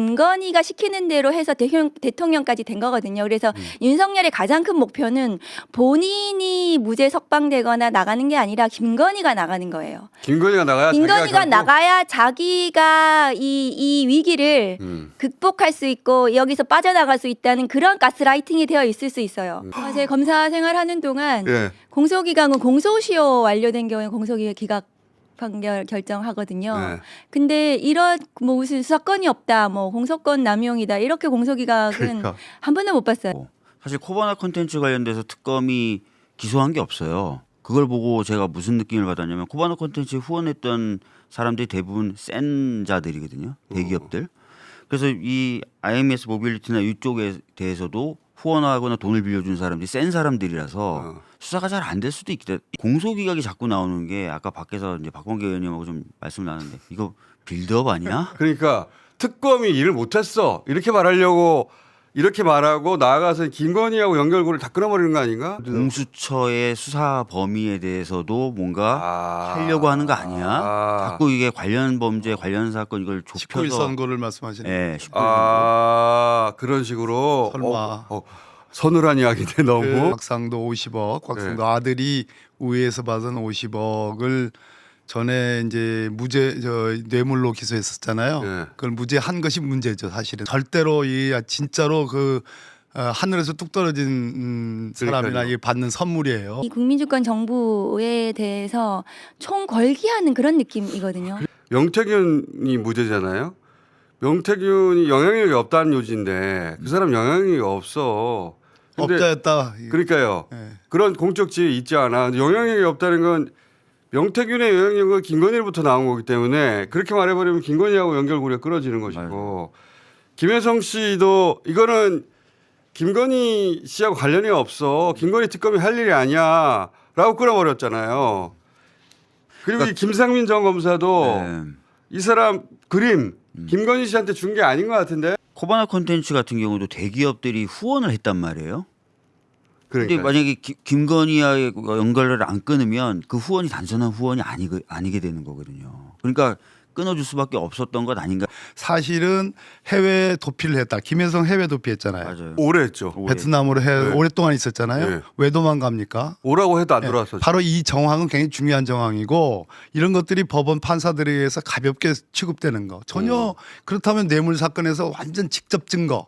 김건희가 시키는 대로 해서 대통령까지 된 거거든요. 그래서 윤석열의 가장 큰 목표는 본인이 무죄 석방되거나 나가는 게 아니라 김건희가 나가는 거예요. 김건희가 나가야 자기가 이 위기를 극복할 수 있고 여기서 빠져나갈 수 있다는 그런 가스라이팅이 되어 있을 수 있어요. 제 검사 생활하는 동안 예. 공소기각은 공소시효 완료된 경우에 공소기각 기각 판결 결정하거든요. 네. 근데 이런 뭐 무슨 수사건이 없다, 뭐 공소권 남용이다 이렇게 공소기각은 그러니까. 한 번도 못 봤어요. 사실 코바나 콘텐츠 관련돼서 특검이 기소한 게 없어요. 그걸 보고 제가 무슨 느낌을 받았냐면 코바나 콘텐츠에 후원했던 사람들이 대부분 센 자들이거든요. 대기업들. 그래서 이 IMS 모빌리티나 이쪽에 대해서도 후원하거나 돈을 빌려준 사람들이 센 사람들이라서 수사가 잘 안 될 수도 있겠다. 공소기각이 자꾸 나오는 게 아까 밖에서 이제 박범계 의원님하고 좀 말씀 나눴는데 이거 빌드업 아니야? 그러니까 특검이 일을 못했어 이렇게 말하려고 이렇게 말하고 나아가서 김건희하고 연결고를 다 끊어버리는 거 아닌가? 공수처의 수사 범위에 대해서도 뭔가 하려고 하는 거 아니야? 자꾸 이게 관련 범죄, 관련 사건 이걸 좁혀서 19일 선고를 말씀하시는 네, 19일 선고. 그런 식으로 설마. 서늘한 이야기인데 너무 그 곽상도 50억, 곽상도 아들이 우회에서 받은 50억을 전에 이제 뇌물로 기소했었잖아요. 네. 그걸 무죄한 것이 문제죠, 사실은. 절대로 이 진짜로 그 하늘에서 뚝 떨어진 사람이나 이게 받는 선물이에요. 이 국민주권 정부에 대해서 총궐기하는 그런 느낌이거든요. 명태균이 무죄잖아요. 명태균이 영향력이 없다는 요지인데 그 사람 영향력이 없어. 근데 업자였다. 그러니까요. 네. 그런 공적 지위 있지 않아. 영향력이 없다는 건 명태균의 영향력은 김건희로부터 나온 거기 때문에 그렇게 말해버리면 김건희하고 연결고리가 끊어지는 것이고 맞아요. 김혜성 씨도 이거는 김건희 씨하고 관련이 없어. 김건희 특검이 할 일이 아니야 라고 끊어버렸잖아요. 그리고 이 김상민 전 검사도 네. 이 사람 그림 김건희 씨한테 준 게 아닌 것 같은데. 코바나 콘텐츠 같은 경우도 대기업들이 후원을 했단 말이에요. 근데 그러니까. 만약에 김건희와의 연결을 안 끊으면 그 후원이 단순한 후원이 아니게 되는 거거든요. 그러니까 끊어줄 수밖에 없었던 것 아닌가. 사실은 해외 도피를 했다. 김혜성 해외 도피했잖아요. 맞아요. 오래 했죠. 베트남으로 네. 오랫동안 있었잖아요. 네. 왜 도망갑니까? 오라고 해도 안 네. 들어왔었죠. 바로 이 정황은 굉장히 중요한 정황이고 이런 것들이 법원 판사들에 의해서 가볍게 취급되는 거. 전혀 그렇다면 뇌물 사건에서 완전 직접 증거.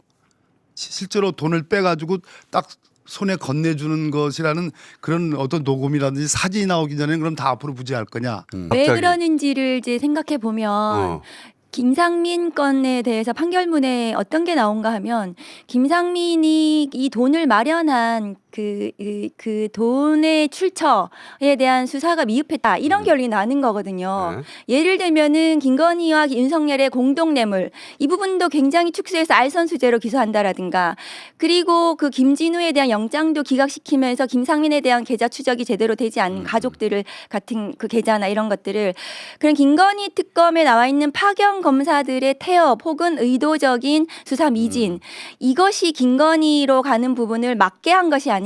실제로 돈을 빼가지고 딱 손에 건네주는 것이라는 그런 어떤 녹음이라든지 사진이 나오기 전에 그럼 다 앞으로 무죄할 거냐. 왜 갑자기. 그러는지를 이제 생각해 보면 김상민 건에 대해서 판결문에 어떤 게 나온가 하면 김상민이 이 돈을 마련한 그 돈의 출처에 대한 수사가 미흡했다 이런 결론이 나는 거거든요. 예를 들면은 김건희와 윤석열의 공동 뇌물 이 부분도 굉장히 축소해서 알선수재로 기소한다라든가 그리고 그 김진우에 대한 영장도 기각시키면서 김상민에 대한 계좌 추적이 제대로 되지 않는 가족들을 같은 그 계좌나 이런 것들을 그런 김건희 특검에 나와 있는 파견 검사들의 태업 혹은 의도적인 수사 미진 이것이 김건희로 가는 부분을 막게 한 것이 아닌가.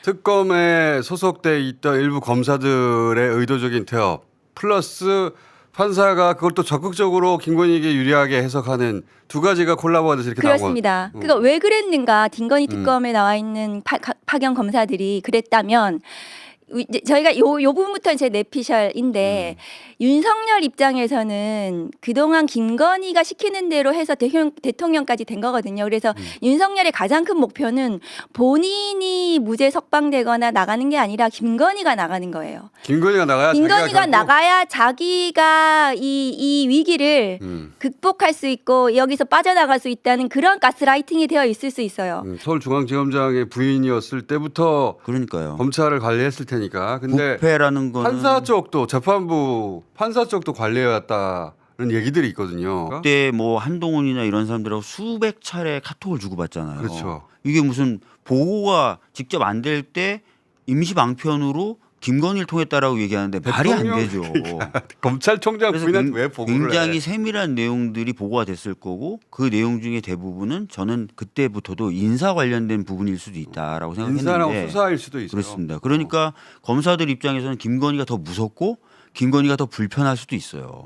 특검에 소속돼 있던 일부 검사들의 의도적인 태업 플러스 판사가 그걸 또 적극적으로 김건희에게 유리하게 해석하는 두 가지가 콜라보가 돼서 이렇게 나온 거. 그렇습니다. 그러니까 왜 그랬는가 김건희 특검에 나와 있는 파견 검사들이 그랬다면 이제 저희가 요 부분부터 제 내피셜인데 윤석열 입장에서는 그동안 김건희가 시키는 대로 해서 대통령까지 된 거거든요. 그래서 윤석열의 가장 큰 목표는 본인이 무죄 석방되거나 나가는 게 아니라 김건희가 나가는 거예요. 김건희가 나가야 자기가 이 위기를 극복할 수 있고 여기서 빠져나갈 수 있다는 그런 가스라이팅이 되어 있을 수 있어요. 서울중앙지검장의 부인이었을 때부터 그러니까요. 검찰을 관리했을 테니까. 근데 부패라는 거는 판사 쪽도 재판부 판사 쪽도 관리해왔다는 얘기들이 있거든요. 그때 뭐 한동훈이나 이런 사람들하고 수백 차례 카톡을 주고받잖아요. 그렇죠. 이게 무슨 보고가 직접 안 될 때 임시 방편으로 김건희를 통했다라고 얘기하는데 말이 안 되죠. 검찰총장 그래서 부인한테 왜 보고를 굉장히 해? 세밀한 내용들이 보고가 됐을 거고 그 내용 중에 대부분은 저는 그때부터도 인사 관련된 부분일 수도 있다라고 인사랑 생각했는데 수사일 수도 있어요. 그렇습니다. 그러니까 검사들 입장에서는 김건희가 더 무섭고 김건희가 더 불편할 수도 있어요.